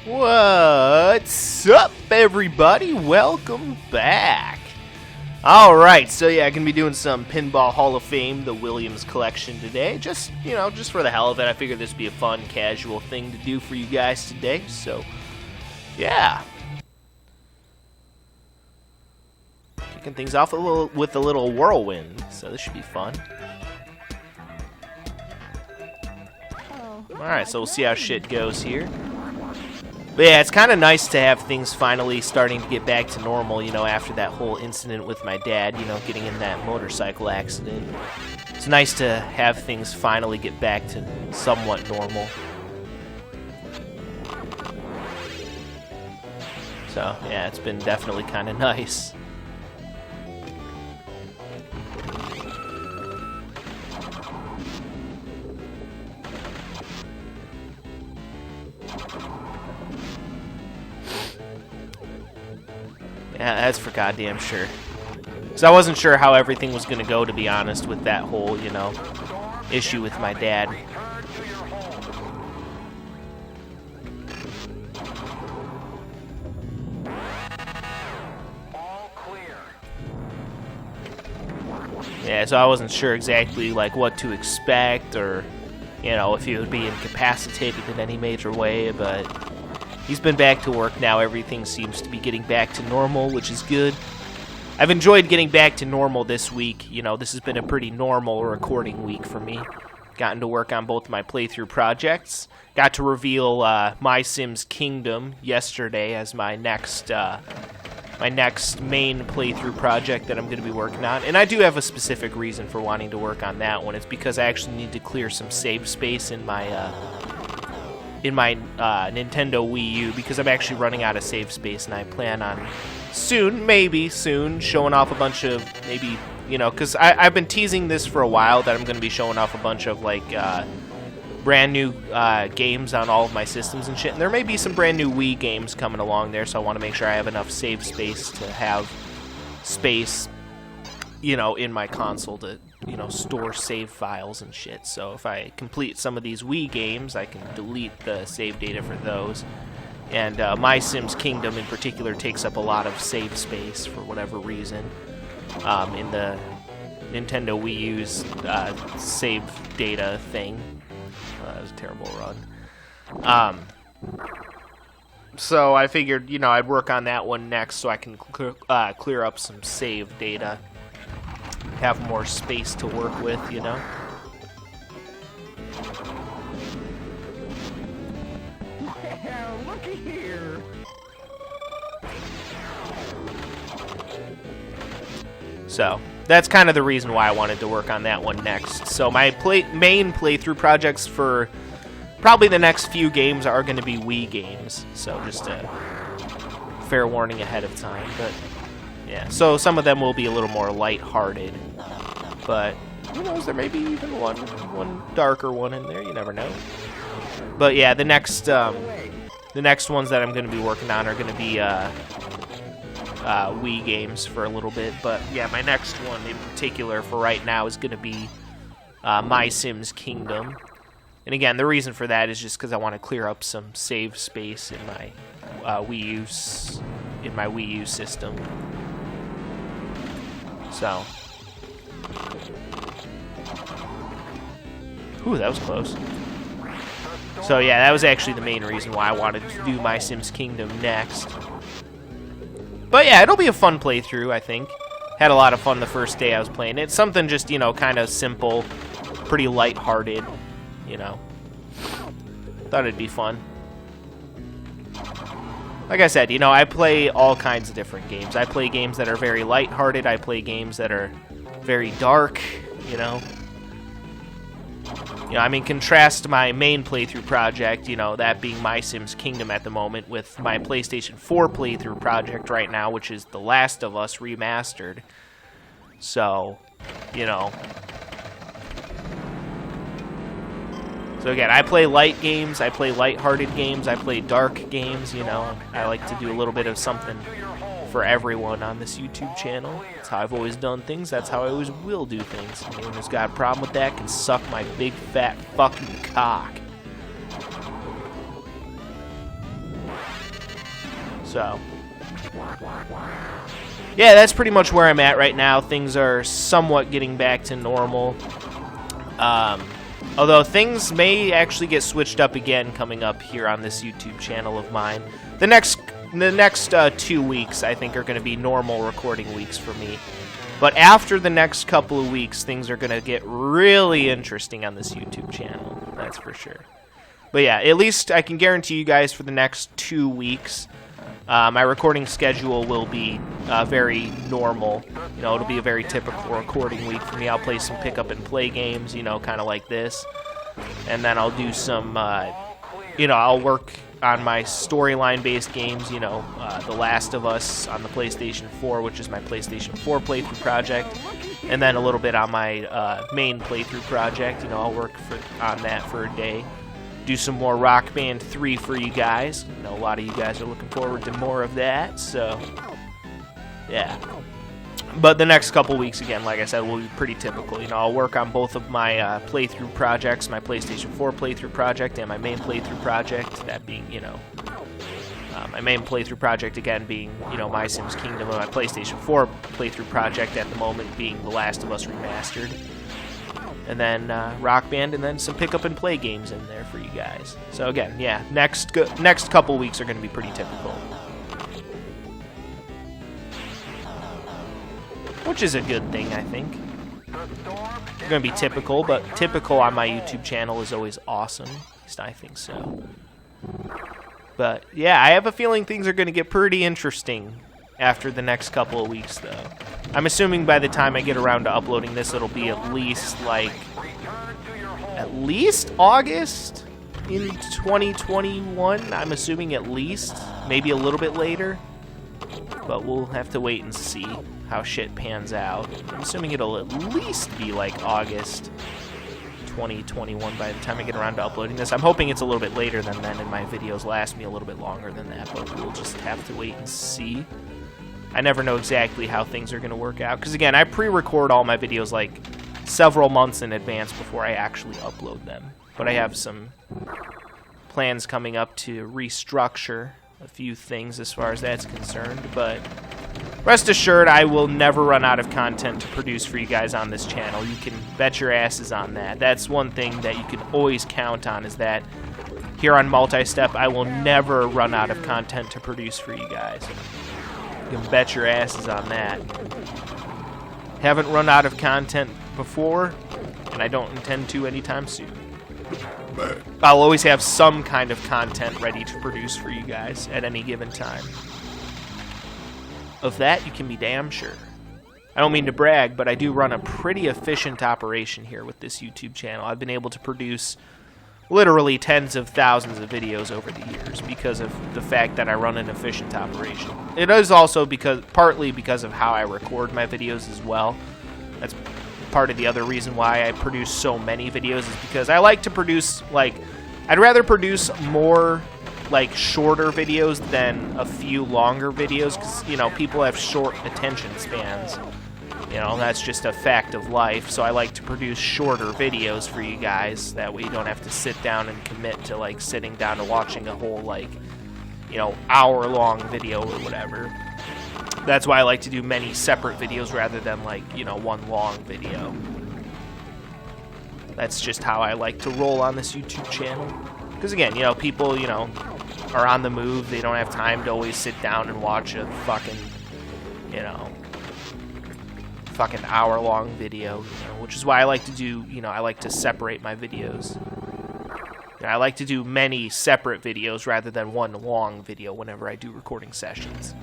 What's up, everybody? Welcome back. Alright, so yeah, I'm going to be doing some Pinball Hall of Fame, the Williams collection today. Just for the hell of it. I figured this would be a fun, casual thing to do for you guys today. So, yeah. Kicking things off with a little whirlwind. So this should be fun. Alright, so we'll see how shit goes here. But yeah, it's kind of nice to have things finally starting to get back to normal, after that whole incident with my dad, getting in that motorcycle accident. It's nice to have things finally get back to somewhat normal. So, yeah, it's been definitely kind of nice. Yeah, that's for goddamn sure. Because I wasn't sure how everything was going to go, to be honest, with that whole, issue with my dad. Yeah, so I wasn't sure exactly, what to expect, or, if he would be incapacitated in any major way, but he's been back to work now. Everything seems to be getting back to normal, which is good. I've enjoyed getting back to normal this week. This has been a pretty normal recording week for me. Gotten to work on both my playthrough projects. Got to reveal My Sims Kingdom yesterday as my next main playthrough project that I'm going to be working on. And I do have a specific reason for wanting to work on that one. It's because I actually need to clear some save space in my Nintendo Wii U, because I'm actually running out of save space, and I plan on maybe soon, showing off a bunch of, because I've been teasing this for a while, that I'm going to be showing off a bunch of, brand new games on all of my systems and shit, and there may be some brand new Wii games coming along there, so I want to make sure I have enough save space to have space, in my console to store save files and shit. So if I complete some of these Wii games, I can delete the save data for those. And My Sims Kingdom in particular takes up a lot of save space for whatever reason in the Nintendo Wii U's save data thing. That was a terrible run. So I figured, I'd work on that one next so I can clear up some save data. Have more space to work with, Well, looky here. So that's kind of the reason why I wanted to work on that one next. So my main playthrough projects for probably the next few games are going to be Wii games. So just a fair warning ahead of time, but yeah, so some of them will be a little more lighthearted, but who knows, there may be even one darker one in there, you never know. But yeah, the next ones that I'm going to be working on are going to be Wii games for a little bit, but yeah, my next one in particular for right now is going to be My Sims Kingdom. And again, the reason for that is just because I want to clear up some save space in my Wii U system. So, ooh, that was close. So yeah, that was actually the main reason why I wanted to do My Sims Kingdom next. But yeah, it'll be a fun playthrough, I think. Had a lot of fun the first day I was playing it. Something just, kind of simple, pretty lighthearted, Thought it'd be fun. Like I said, I play all kinds of different games. I play games that are very lighthearted. I play games that are very dark, contrast my main playthrough project, that being My Sims Kingdom at the moment, with my PlayStation 4 playthrough project right now, which is The Last of Us Remastered. So, So again, I play light games, I play lighthearted games, I play dark games, I like to do a little bit of something for everyone on this YouTube channel. That's how I've always done things. That's how I always will do things. Anyone who's got a problem with that can suck my big fat fucking cock. So, yeah, that's pretty much where I'm at right now. Things are somewhat getting back to normal. Although things may actually get switched up again coming up here on this YouTube channel of mine. The next 2 weeks, I think, are going to be normal recording weeks for me. But after the next couple of weeks, things are going to get really interesting on this YouTube channel. That's for sure. But yeah, at least I can guarantee you guys for the next 2 weeks, my recording schedule will be very normal. You know, it'll be a very typical recording week for me. I'll play some pick up and play games, you know, kind of like this. And then I'll do some, you know, I'll work on my storyline-based games, you know, The Last of Us on the PlayStation 4, which is my PlayStation 4 playthrough project, and then a little bit on my main playthrough project. You know, I'll work on that for a day. Do some more Rock Band 3 for you guys. You know, a lot of you guys are looking forward to more of that, so yeah. But the next couple weeks, again, like I said, will be pretty typical. You know, I'll work on both of my playthrough projects, my PlayStation 4 playthrough project and my main playthrough project, that being, you know, my main playthrough project, again, being, you know, My Sims Kingdom, and my PlayStation 4 playthrough project at the moment being The Last of Us Remastered. And then Rock Band, and then some pick-up-and-play games in there for you guys. So again, yeah, next couple weeks are going to be pretty typical. Which is a good thing, I think. It's going to be typical, but typical on my YouTube channel is always awesome. At least I think so. But yeah, I have a feeling things are going to get pretty interesting after the next couple of weeks, though. I'm assuming by the time I get around to uploading this, it'll be at least August in 2021. I'm assuming at least, maybe a little bit later. But we'll have to wait and see how shit pans out. I'm assuming it'll at least be like August 2021 by the time I get around to uploading this. I'm hoping it's a little bit later than then, and my videos last me a little bit longer than that, but we'll just have to wait and see. I never know exactly how things are going to work out, because again, I pre-record all my videos like several months in advance before I actually upload them. But I have some plans coming up to restructure a few things as far as that's concerned, but rest assured, I will never run out of content to produce for you guys on this channel. You can bet your asses on that. That's one thing that you can always count on, is that here on Multi-Step, I will never run out of content to produce for you guys. You can bet your asses on that. Haven't run out of content before, and I don't intend to anytime soon. I'll always have some kind of content ready to produce for you guys at any given time. Of that, you can be damn sure. I don't mean to brag, but I do run a pretty efficient operation here with this YouTube channel. I've been able to produce literally tens of thousands of videos over the years because of the fact that I run an efficient operation. It is also partly because of how I record my videos as well. That's part of the other reason why I produce so many videos, is because I like to produce, like, I'd rather produce more like shorter videos than a few longer videos, because, you know, people have short attention spans. You know, that's just a fact of life, so I like to produce shorter videos for you guys. That way you don't have to sit down and commit to, like, sitting down and watching a whole, like, you know, hour-long video or whatever. That's why I like to do many separate videos rather than, like, you know, one long video. That's just how I like to roll on this YouTube channel. Because, again, you know, people, you know, are on the move. They don't have time to always sit down and watch a fucking, you know, fucking hour-long video, you know, which is why I like to do, you know, I like to separate my videos. You know, I like to do many separate videos rather than one long video whenever I do recording sessions.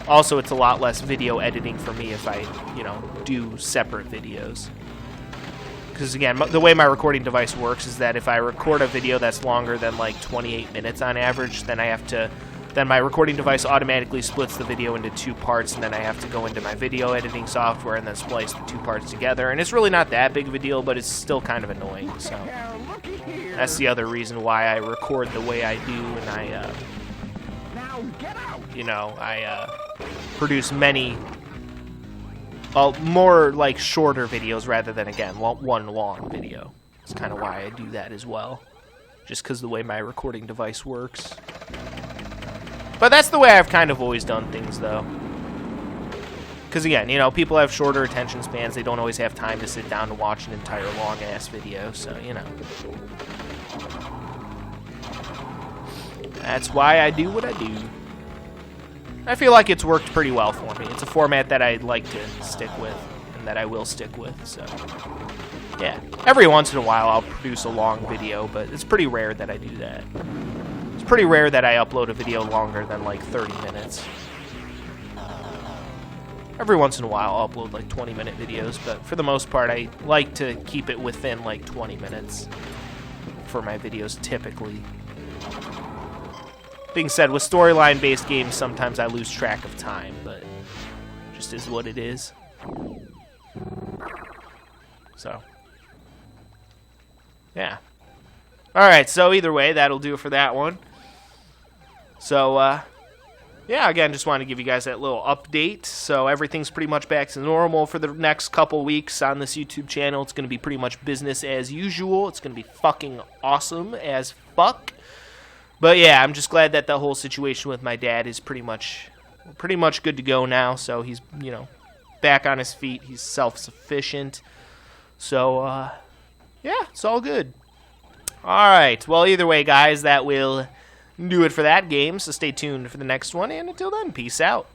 Also, it's a lot less video editing for me if I, you know, do separate videos. Because, again, the way my recording device works is that if I record a video that's longer than, like, 28 minutes on average, then then my recording device automatically splits the video into 2 parts, and then I have to go into my video editing software and then splice the 2 parts together. And it's really not that big of a deal, but it's still kind of annoying, so that's the other reason why I record the way I do, and I, you know, I produce many more, like, shorter videos rather than, again, one long video. That's kind of why I do that as well. Just because the way my recording device works. But that's the way I've kind of always done things, though. Because, again, you know, people have shorter attention spans. They don't always have time to sit down and watch an entire long-ass video, so, you know. That's why I do what I do. I feel like it's worked pretty well for me. It's a format that I'd like to stick with, and that I will stick with, so... yeah. Every once in a while I'll produce a long video, but it's pretty rare that I do that. It's pretty rare that I upload a video longer than, like, 30 minutes. Every once in a while I'll upload, like, 20-minute videos, but for the most part I like to keep it within, like, 20 minutes for my videos, typically. Being said, with storyline-based games, sometimes I lose track of time, but just is what it is. So, yeah. Alright, so either way, that'll do it for that one. So, yeah, again, just wanted to give you guys that little update. So everything's pretty much back to normal for the next couple weeks on this YouTube channel. It's going to be pretty much business as usual. It's going to be fucking awesome as fuck. But yeah, I'm just glad that the whole situation with my dad is pretty much good to go now. So he's, you know, back on his feet. He's self-sufficient. So, yeah, it's all good. Alright, well, either way, guys, that will do it for that game. So stay tuned for the next one. And until then, peace out.